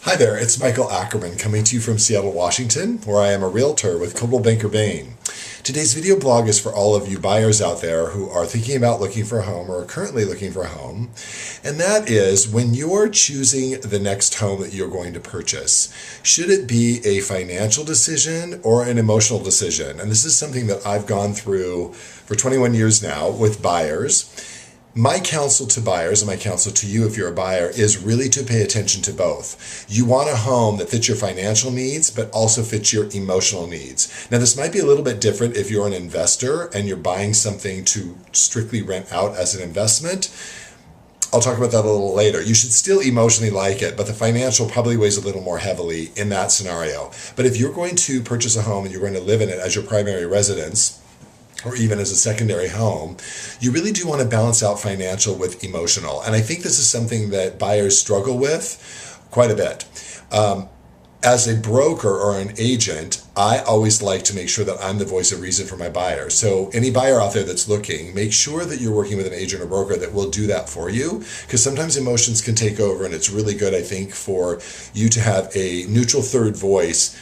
Hi there, it's Michael Ackerman coming to you from Seattle, Washington, where I am a realtor with Coldwell Banker Bain. Today's video blog is for all of you buyers out there who are thinking about looking for a home or are currently looking for a home. And that is, when you're choosing the next home that you're going to purchase, should it be a financial decision or an emotional decision? And this is something that I've gone through for 21 years now with buyers. My counsel to buyers, and my counsel to you if you're a buyer, is really to pay attention to both. You want a home that fits your financial needs, but also fits your emotional needs. Now, this might be a little bit different if you're an investor and you're buying something to strictly rent out as an investment. I'll talk about that a little later. You should still emotionally like it, but the financial probably weighs a little more heavily in that scenario. But if you're going to purchase a home and you're going to live in it as your primary residence, or even as a secondary home, you really do want to balance out financial with emotional. And I think this is something that buyers struggle with quite a bit. As a broker or an agent, I always like to make sure that I'm the voice of reason for my buyers. So any buyer out there that's looking, make sure that you're working with an agent or broker that will do that for you, because sometimes emotions can take over, and it's really good, I think, for you to have a neutral third voice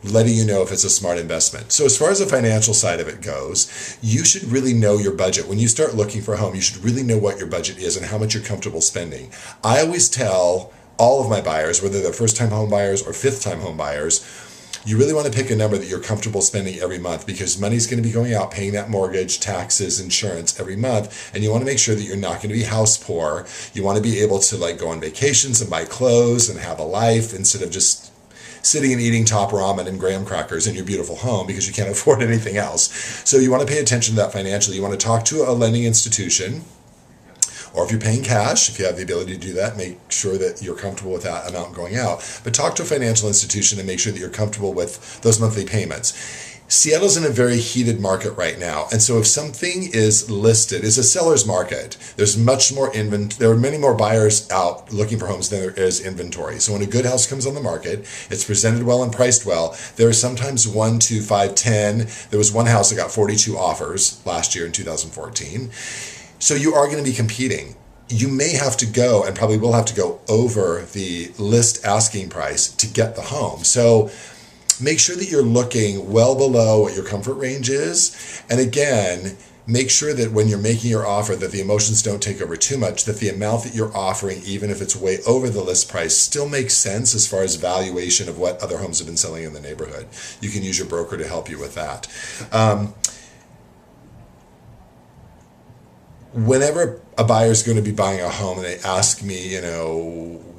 letting you know if it's a smart investment. So as far as the financial side of it goes, you should really know your budget. When you start looking for a home, you should really know what your budget is and how much you're comfortable spending. I always tell all of my buyers, whether they're first-time home buyers or fifth-time home buyers, you really want to pick a number that you're comfortable spending every month, because money's going to be going out, paying that mortgage, taxes, insurance every month, and you want to make sure that you're not going to be house poor. You want to be able to go on vacations and buy clothes and have a life instead of just sitting and eating top ramen and graham crackers in your beautiful home because you can't afford anything else. So you want to pay attention to that financially. You want to talk to a lending institution, or if you're paying cash, if you have the ability to do that, make sure that you're comfortable with that amount going out. But talk to a financial institution and make sure that you're comfortable with those monthly payments. Seattle's in a very heated market right now. And so if something is listed, it's a seller's market. There's much more there are many more buyers out looking for homes than there is inventory. So when a good house comes on the market, it's presented well and priced well. There are sometimes 1, 2, 5, 10. There was one house that got 42 offers last year in 2014. So you are going to be competing. You may have to go, and probably will have to go, over the list asking price to get the home. So make sure that you're looking well below what your comfort range is. And again, make sure that when you're making your offer that the emotions don't take over too much, that the amount that you're offering, even if it's way over the list price, still makes sense as far as valuation of what other homes have been selling in the neighborhood. You can use your broker to help you with that. Whenever a buyer is going to be buying a home and they ask me,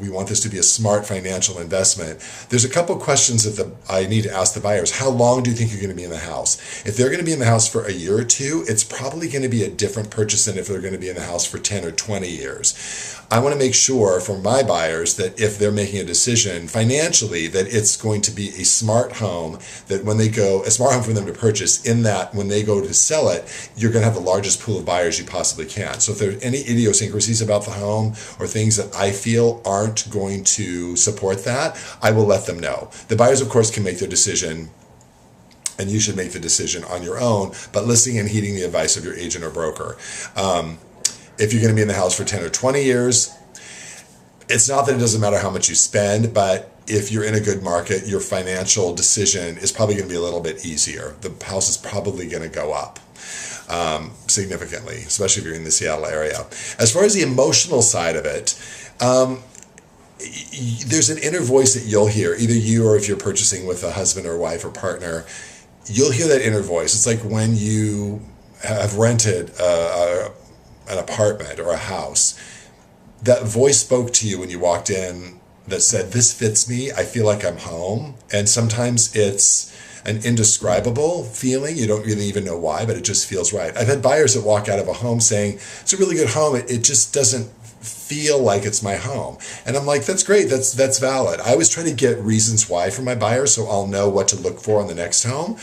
we want this to be a smart financial investment, there's a couple questions that I need to ask the buyers. How long do you think you're going to be in the house? If they're going to be in the house for a year or two, it's probably going to be a different purchase than if they're going to be in the house for 10 or 20 years. I want to make sure for my buyers that if they're making a decision financially, that it's going to be a smart home, that when they go, a smart home for them to purchase, in that when they go to sell it, you're going to have the largest pool of buyers you possibly can. So if there's any idiosyncrasies about the home or things that I feel aren't going to support that, I will let them know. The buyers, of course, can make their decision, and you should make the decision on your own, but listening and heeding the advice of your agent or broker. If you're going to be in the house for 10 or 20 years, it's not that it doesn't matter how much you spend, but if you're in a good market, your financial decision is probably going to be a little bit easier. The house is probably going to go up significantly, especially if you're in the Seattle area. As far as the emotional side of it, there's an inner voice that you'll hear, either you or if you're purchasing with a husband or wife or partner, you'll hear that inner voice. It's like when you have rented an apartment or a house, that voice spoke to you when you walked in that said, this fits me, I feel like I'm home. And sometimes it's an indescribable feeling. You don't really even know why, but it just feels right. I've had buyers that walk out of a home saying, it's a really good home, it just doesn't feel like it's my home. And I'm like, that's great, that's valid. I always try to get reasons why for my buyers so I'll know what to look for in the next home.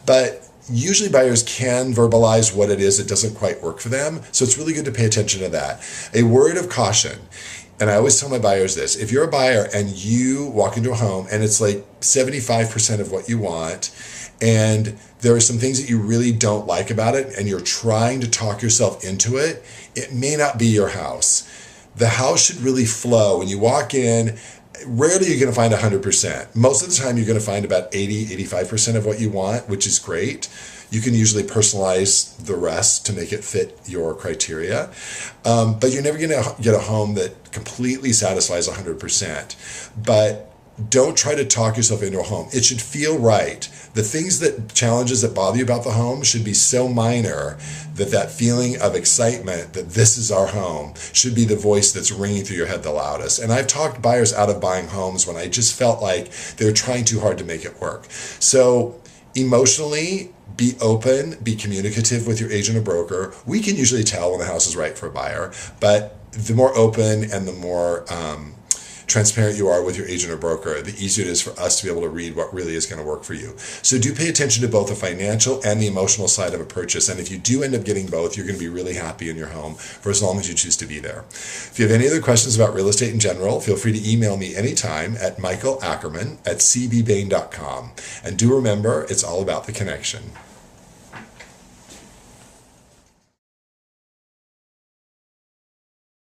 But usually buyers can verbalize what it is that doesn't quite work for them. So it's really good to pay attention to that. A word of caution, and I always tell my buyers this: if you're a buyer and you walk into a home and it's like 75% of what you want, and there are some things that you really don't like about it, and you're trying to talk yourself into it, it may not be your house. The house should really flow. When you walk in, rarely you're going to find 100%. Most of the time you're going to find about 80-85% of what you want, which is great. You can usually personalize the rest to make it fit your criteria. But you're never going to get a home that completely satisfies 100%. But don't try to talk yourself into a home. It should feel right. The challenges that bother you about the home should be so minor that feeling of excitement that this is our home should be the voice that's ringing through your head the loudest. And I've talked buyers out of buying homes when I just felt like they were trying too hard to make it work. So emotionally, be open, be communicative with your agent or broker. We can usually tell when the house is right for a buyer, but the more open and the more transparent you are with your agent or broker, the easier it is for us to be able to read what really is going to work for you. So do pay attention to both the financial and the emotional side of a purchase. And if you do end up getting both, you're going to be really happy in your home for as long as you choose to be there. If you have any other questions about real estate in general, feel free to email me anytime at michaelackerman@cbbain.com. And do remember, it's all about the connection.